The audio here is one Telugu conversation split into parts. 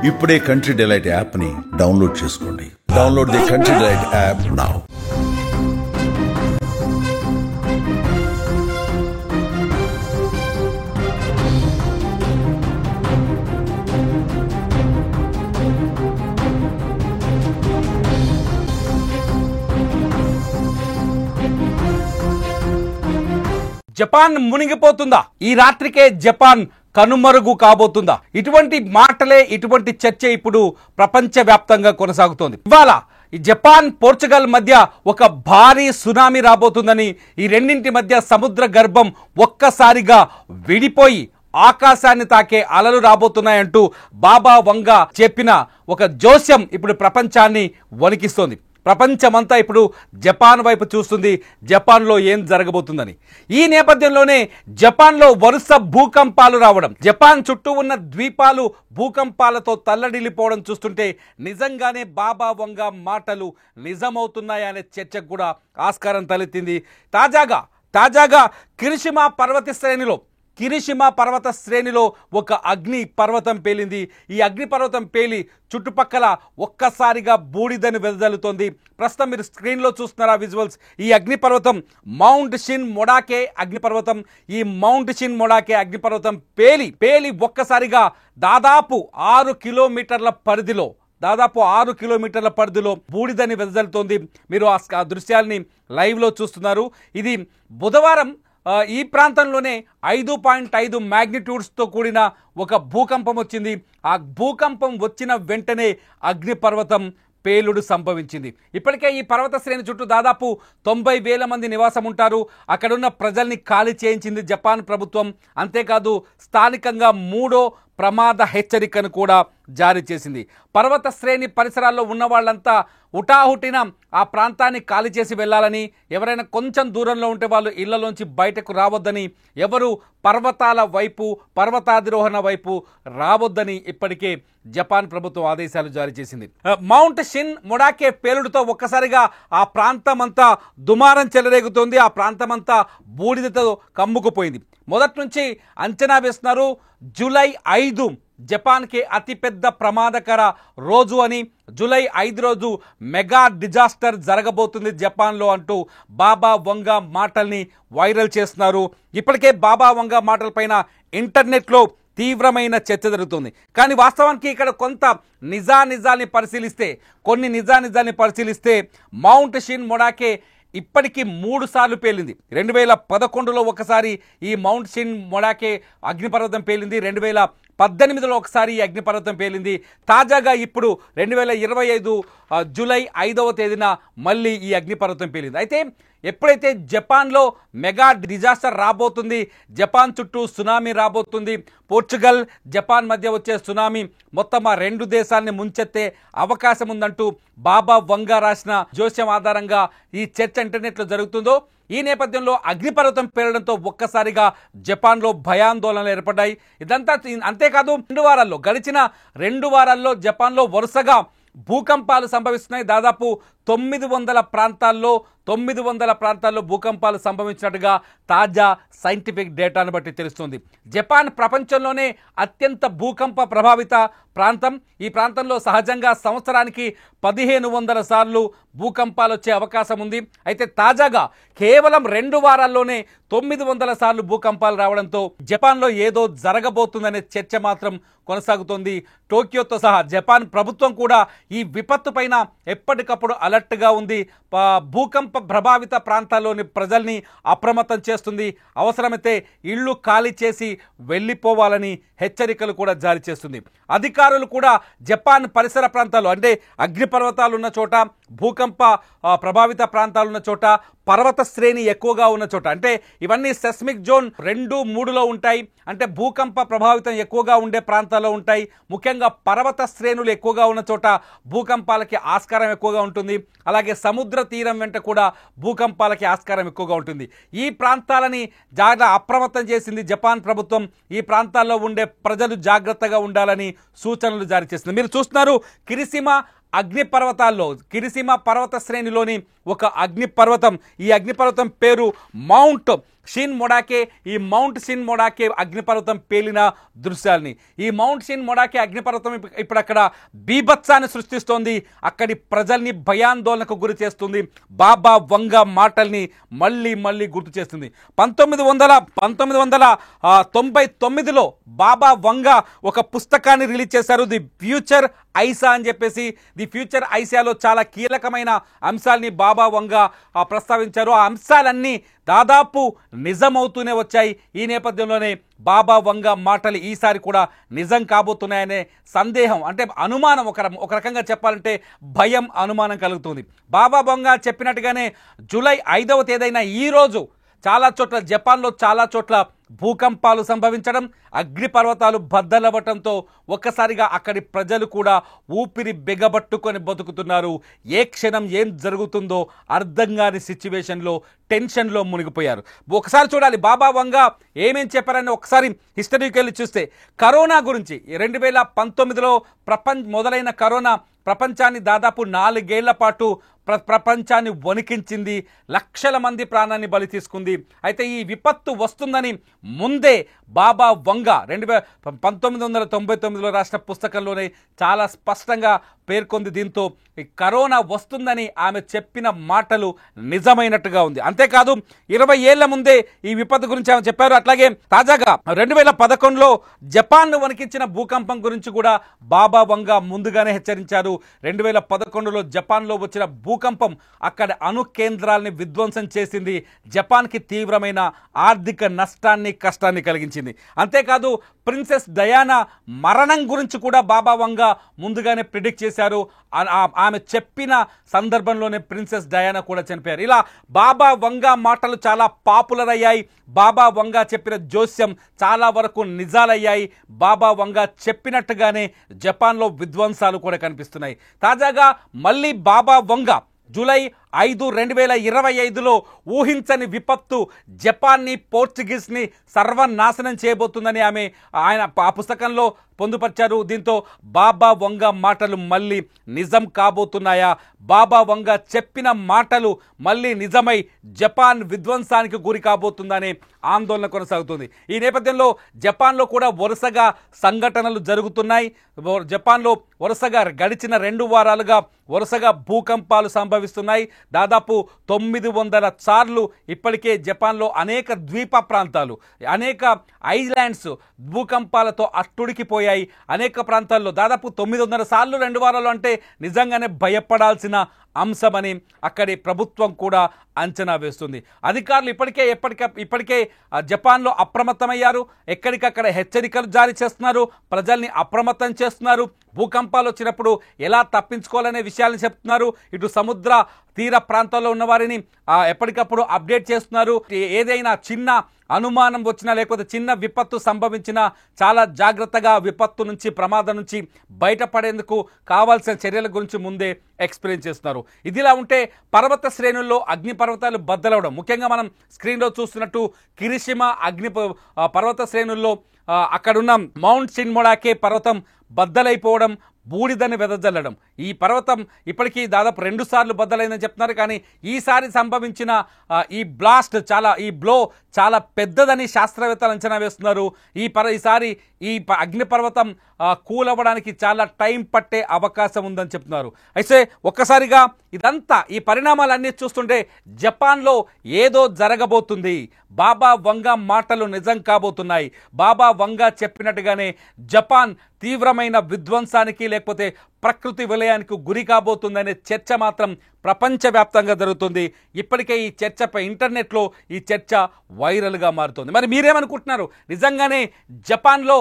ఇప్పుడే కంట్రీ డిలైట్ యాప్ ని డౌన్లోడ్ చేసుకోండి. Download the country delight app now. Japan మునిగిపోతుందా? ఈ రాత్రికే జపాన్ కనుమరుగు కాబోతుందా? ఇటువంటి మాటలే, ఇటువంటి చర్చ ఇప్పుడు ప్రపంచవ్యాప్తంగా కొనసాగుతోంది. ఇవాళ ఈ జపాన్ పోర్చుగల్ మధ్య ఒక భారీ సునామీ రాబోతుందని, ఈ రెండింటి మధ్య సముద్ర గర్భం ఒక్కసారిగా విడిపోయి ఆకాశాన్ని తాకే అలలు రాబోతున్నాయంటూ బాబా వంగా చెప్పిన ఒక జోస్యం ఇప్పుడు ప్రపంచాన్ని వణికిస్తోంది. ప్రపంచమంతా ఇప్పుడు జపాన్ వైపు చూస్తుంది, జపాన్లో ఏం జరగబోతుందని. ఈ నేపథ్యంలోనే జపాన్లో వరుస భూకంపాలు రావడం, జపాన్ చుట్టూ ఉన్న ద్వీపాలు భూకంపాలతో తల్లడిల్లిపోవడం చూస్తుంటే నిజంగానే బాబా వంగా మాటలు నిజమవుతున్నాయనే చర్చకు కూడా ఆస్కారం తలెత్తింది. తాజాగా కిరిషిమా పర్వత శ్రేణిలో ఒక అగ్ని పర్వతం పేలింది. ఈ అగ్ని పర్వతం పేలి చుట్టుపక్కల ఒక్కసారిగా బూడిదని వెదజల్లుతోంది. ప్రస్తుతం మీరు స్క్రీన్లో చూస్తున్నారా విజువల్స్. ఈ అగ్నిపర్వతం మౌంట్ షిన్ మొడాకే అగ్నిపర్వతం. ఈ మౌంట్ షిన్ మొడాకే అగ్నిపర్వతం పేలి ఒక్కసారిగా దాదాపు 6 కిలోమీటర్ల పరిధిలో బూడిదని వెదజల్లుతోంది. మీరు ఆ దృశ్యాల్ని లైవ్లో చూస్తున్నారు. ఇది బుధవారం ఈ ప్రాంతంలోనే 5.5 మ్యాగ్నిట్యూడ్స్తో కూడిన ఒక భూకంపం వచ్చింది. ఆ భూకంపం వచ్చిన వెంటనే అగ్నిపర్వతం పేలుడు సంభవించింది. ఇప్పటికే ఈ పర్వత శ్రేణి చుట్టూ దాదాపు 90,000 మంది నివాసం ఉంటారు. అక్కడున్న ప్రజల్ని ఖాళీ చేయించింది జపాన్ ప్రభుత్వం. అంతేకాదు స్థానికంగా 3వ ప్రమాద హెచ్చరికను కూడా జారీ చేసింది. పర్వత శ్రేణి పరిసరాల్లో ఉన్న వాళ్ళంతా హుటాహుటిన ఆ ప్రాంతాన్ని ఖాళీ చేసి వెళ్ళాలని, ఎవరైనా కొంచెం దూరంలో ఉంటే వాళ్ళు ఇళ్లలోంచి బయటకు రావద్దని, ఎవరు పర్వతాధిరోహణ వైపు రావద్దని ఇప్పటికే జపాన్ ప్రభుత్వం ఆదేశాలు జారీ చేసింది. మౌంట్ షిన్ మొడాకే పేలుడుతో ఒక్కసారిగా ఆ ప్రాంతమంతా దుమారం చెలరేగుతోంది. ఆ ప్రాంతమంతా బూడిదతో కమ్ముకుపోయింది. మొదటి నుంచి అంచనా వేస్తున్నారు జూలై 5 జపాన్కి అతిపెద్ద ప్రమాదకర రోజు అని. జూలై 5 రోజు మెగా డిజాస్టర్ జరగబోతుంది జపాన్లో అంటూ బాబా వంగా మాటల్ని వైరల్ చేస్తున్నారు. ఇప్పటికే బాబా వంగా మాటలపైన ఇంటర్నెట్లో తీవ్రమైన చర్చ జరుగుతుంది. కానీ వాస్తవానికి ఇక్కడ కొన్ని నిజానిజాల్ని పరిశీలిస్తే మౌంట్ షిన్ మొడాకే ఇప్పటికీ 3 సార్లు పేలింది. 2011లో ఒకసారి ఈ మౌంట్ షిన్ మొడాకే అగ్నిపర్వతం పేలింది. 2018లో ఒకసారి ఈ అగ్నిపర్వతం పేలింది. తాజాగా ఇప్పుడు 2025 జూలై 5వ తేదీన మళ్ళీ ఈ అగ్నిపర్వతం పేలింది. అయితే ఎప్పుడైతే జపాన్లో మెగా డిజాస్టర్ రాబోతుంది, జపాన్ చుట్టూ సునామీ రాబోతుంది, పోర్చుగల్ జపాన్ మధ్య వచ్చే సునామీ మొత్తం ఆ 2 దేశాలని ముంచెత్తే అవకాశం ఉందంటూ బాబా వంగా రాసిన జోస్యం ఆధారంగా ఈ చర్చ ఇంటర్నెట్లో జరుగుతుందో, ఈ నేపథ్యంలో అగ్నిపర్వతం పేలడంతో ఒక్కసారిగా జపాన్లో భయాందోళనలు ఏర్పడ్డాయి. ఇదంతా అంతేకాదు గడిచిన 2 వారాల్లో జపాన్లో వరుసగా భూకంపాలు సంభవిస్తున్నాయి. దాదాపు 900 ప్రాంతాల్లో భూకంపాలు సంభవించినట్టుగా తాజా సైంటిఫిక్ డేటాను బట్టి తెలుస్తుంది. జపాన్ ప్రపంచంలోనే అత్యంత భూకంప ప్రభావిత ప్రాంతం. ఈ ప్రాంతంలో సహజంగా సంవత్సరానికి 1500 సార్లు భూకంపాలు వచ్చే అవకాశం ఉంది. అయితే తాజాగా కేవలం 2 వారాల్లోనే 900 సార్లు భూకంపాలు రావడంతో జపాన్లో ఏదో జరగబోతుందనే చర్చ మాత్రం కొనసాగుతోంది. టోక్యోతో సహా జపాన్ ప్రభుత్వం కూడా ఈ విపత్తు పైన ఎప్పటికప్పుడు అలర్ట్గా ఉంది. భూకంప ప్రభావిత ప్రాంతాల్లోని ప్రజల్ని అప్రమత్తం చేస్తుంది. అవసరమైతే ఇళ్లు ఖాళీ చేసి వెళ్ళిపోవాలని హెచ్చరికలు కూడా జారీ చేస్తుంది. అధికారులు కూడా జపాన్ పరిసర ప్రాంతాలు, అంటే అగ్నిపర్వతాలు ఉన్న చోట, భూకంప ప్రభావిత ప్రాంతాలు ఉన్న చోట, పర్వత శ్రేణి ఎక్కువగా ఉన్న చోట, అంటే ఇవన్నీ సెస్మిక్ జోన్ 2, 3లో ఉంటాయి. అంటే భూకంప ప్రభావితం ఎక్కువగా ఉండే ప్రాంతాల్లో ఉంటాయి. ముఖ్యంగా పర్వత శ్రేణులు ఎక్కువగా ఉన్న చోట భూకంపాలకి ఆస్కారం ఎక్కువగా ఉంటుంది. అలాగే సముద్ర తీరం వెంట కూడా భూకంపాలకి ఆస్కారం ఎక్కువగా ఉంటుంది. ఈ ప్రాంతాలని జాగ్రత్త అప్రమత్తం చేసింది జపాన్ ప్రభుత్వం. ఈ ప్రాంతాల్లో ఉండే ప్రజలు జాగ్రత్తగా ఉండాలని సూచనలు జారీ చేసింది. మీరు చూస్తున్నారు కిరిసిమా పర్వత శ్రేణిలోని ఒక అగ్నిపర్వతం. ఈ అగ్నిపర్వతం పేరు మౌంట్ షిన్ మొడాకే, ఈ మౌంట్ షిన్ మొడాకే అగ్నిపర్వతం పేలిన దృశ్యాల్ని. ఈ మౌంట్ షిన్ మొడాకే అగ్నిపర్వతం ఇప్పుడు అక్కడ బీభత్సాన్ని సృష్టిస్తోంది, అక్కడి ప్రజల్ని భయాందోళనకు గురి చేస్తుంది. బాబా వంగా మాటల్ని మళ్ళీ మళ్ళీ గుర్తు చేస్తుంది. 1999లో బాబా వంగా ఒక పుస్తకాన్ని రిలీజ్ చేశారు, ది ఫ్యూచర్ ఐసా అని చెప్పేసి. ది ఫ్యూచర్ ఐసాలో చాలా కీలకమైన అంశాలని బాబా వంగా ప్రస్తావించారు. ఆ అంశాలన్నీ దాదాపు నిజమవుతూనే వచ్చాయి. ఈ నేపథ్యంలోనే బాబా వంగా మాటలు ఈసారి కూడా నిజం కాబోతున్నాయనే సందేహం, అంటే అనుమానం, ఒక రకంగా చెప్పాలంటే భయం, అనుమానం కలుగుతుంది. బాబా వంగా చెప్పినట్టుగానే జూలై 5వ తేదీన ఈరోజు చాలా చోట్ల, జపాన్లో చాలా చోట్ల భూకంపాలు సంభవించడం, అగ్నిపర్వతాలు బద్దలవ్వటంతో ఒక్కసారిగా అక్కడి ప్రజలు కూడా ఊపిరి బిగబట్టుకొని బతుకుతున్నారు. ఏ క్షణం ఏం జరుగుతుందో అర్థం కాని సిచ్యువేషన్లో, టెన్షన్లో మునిగిపోయారు. ఒకసారి చూడాలి బాబా వంగా ఏమేం చెప్పారని ఒకసారి హిస్టరీకి వెళ్ళి చూస్తే, కరోనా గురించి 2019లో మొదలైన కరోనా ప్రపంచాన్ని దాదాపు 4 ఏళ్ల పాటు ప్రపంచాన్ని వణికించింది, లక్షల మంది ప్రాణాన్ని బలి తీసుకుంది. అయితే ఈ విపత్తు వస్తుందని ముందే బాబా వంగా 1999లో రాసిన పుస్తకంలోనే చాలా స్పష్టంగా పేర్కొంది. దీంతో ఈ కరోనా వస్తుందని ఆమె చెప్పిన మాటలు నిజమైనట్టుగా ఉంది. అంతేకాదు 20 ఏళ్ల ముందే ఈ విపత్తు గురించి ఆమె చెప్పారు. అట్లాగే తాజాగా 2011లో జపాన్ను వణికించిన భూకంపం గురించి కూడా బాబా వంగా ముందుగానే హెచ్చరించారు. 2011లో జపాన్లో వచ్చిన భూకంపం అక్కడ అణు కేంద్రాలని విధ్వంసం చేసింది, జపాన్కి తీవ్రమైన ఆర్థిక నష్టాన్ని, కష్టాన్ని కలిగించింది. అంతేకాదు ప్రిన్సెస్ డయానా మరణం గురించి కూడా బాబా వంగా ముందుగానే ప్రిడిక్ట్ చేశారు. ఆమె చెప్పిన సందర్భంలోనే ప్రిన్సెస్ డయానా కూడా చనిపోయారు. ఇలా బాబా వంగా మాటలు చాలా పాపులర్ అయ్యాయి. బాబా వంగా చెప్పిన జోస్యం చాలా వరకు నిజాలయ్యాయి. బాబా వంగా చెప్పినట్టుగానే జపాన్లో విధ్వంసాలు కూడా కనిపిస్తున్నాయి. తాజాగా మళ్ళీ బాబా వంగా జూలై 5, 2025లో ఊహించని విపత్తు జపాన్ని, పోర్చుగీస్ని సర్వనాశనం చేయబోతుందని ఆయన ఆ పుస్తకంలో పొందుపరిచారు. దీంతో బాబా వంగా మాటలు మళ్ళీ నిజం కాబోతున్నాయా, బాబా వంగా చెప్పిన మాటలు మళ్ళీ నిజమై జపాన్ విధ్వంసానికి గురి కాబోతుందనే ఆందోళన కొనసాగుతుంది. ఈ నేపథ్యంలో జపాన్లో కూడా వరుసగా సంఘటనలు జరుగుతున్నాయి. జపాన్లో వరుసగా గడిచిన 2 వారాలుగా వరుసగా భూకంపాలు సంభవిస్తున్నాయి. దాదాపు 900 సార్లు ఇప్పటికే జపాన్లో అనేక ద్వీప ప్రాంతాలు, అనేక ఐలాండ్స్ భూకంపాలతో అట్టుడికిపోయాయి. అనేక ప్రాంతాల్లో దాదాపు 900 సార్లు 2 వారాలు అంటే నిజంగానే భయపడాల్సిన అంశమని అక్కడి ప్రభుత్వం కూడా అంచనా వేస్తుంది. అధికారులు ఇప్పటికే జపాన్లో అప్రమత్తమయ్యారు. ఎక్కడికక్కడ హెచ్చరికలు జారీ చేస్తున్నారు, ప్రజల్ని అప్రమత్తం చేస్తున్నారు. భూకంపాలు వచ్చినప్పుడు ఎలా తప్పించుకోవాలనే విషయాలను చెప్తున్నారు. ఇటు సముద్ర తీర ప్రాంతాల్లో ఉన్న వారిని ఎప్పటికప్పుడు అప్డేట్ చేస్తున్నారు. ఏదైనా చిన్న అనుమానం వచ్చినా లేకపోతే చిన్న విపత్తు సంభవించినా చాలా జాగ్రత్తగా విపత్తు నుంచి, ప్రమాదం నుంచి బయటపడేందుకు కావాల్సిన చర్యల గురించి ముందే ఎక్స్ప్లెయిన్ చేస్తున్నారు. ఇదిలా ఉంటే పర్వత శ్రేణుల్లో అగ్నిపర్వతాలు బద్దలవడం, ముఖ్యంగా మనం స్క్రీన్లో చూస్తున్నట్టు కిరిషిమా పర్వత శ్రేణుల్లో అక్కడున్న మౌంట్ షిన్ మొడాకే పర్వతం బద్దలైపోవడం, బూడిదని వెదజల్లడం. ఈ పర్వతం ఇప్పటికీ దాదాపు 2 సార్లు బద్దలైందని చెప్తున్నారు. కానీ ఈసారి సంభవించిన ఈ బ్లో చాలా పెద్దదని శాస్త్రవేత్తలు అంచనా వేస్తున్నారు. ఈసారి ఈ అగ్నిపర్వతం కూలవడానికి చాలా టైం పట్టే అవకాశం ఉందని చెప్తున్నారు. అయితే ఒక్కసారిగా ఇదంతా, ఈ పరిణామాలన్నీ చూస్తుంటే జపాన్లో ఏదో జరగబోతుంది. బాబా వంగా మాటలు నిజం కాబోతున్నాయి. బాబా వంగా చెప్పినట్టుగానే జపాన్ తీవ్రమైన విధ్వంసానికి లేకపోతే ప్రకృతి విలయానికి గురి కాబోతుందనే చర్చ మాత్రం ప్రపంచవ్యాప్తంగా జరుగుతుంది. ఇప్పటికే ఈ చర్చపై ఇంటర్నెట్లో ఈ చర్చ వైరల్గా మారుతుంది. మరి మీరేమనుకుంటున్నారు? నిజంగానే జపాన్లో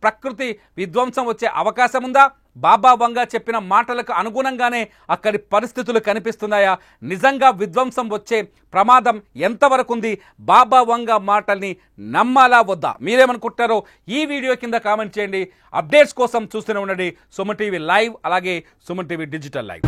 ప్రకృతి విధ్వంసం వచ్చే అవకాశం ఉందా? బాబా వంగా చెప్పిన మాటలకు అనుగుణంగానే అక్కడి పరిస్థితులు కనిపిస్తున్నాయా? నిజంగా విధ్వంసం వచ్చే ప్రమాదం ఎంతవరకు ఉంది? బాబా వంగా మాటల్ని నమ్మాలా వద్దా? మీరేమనుకుంటారో ఈ వీడియో కింద కామెంట్ చేయండి. అప్డేట్స్ కోసం చూస్తూనే ఉండండి సుమన్ టీవీ లైవ్, అలాగే సుమన్ టీవీ డిజిటల్ లైవ్.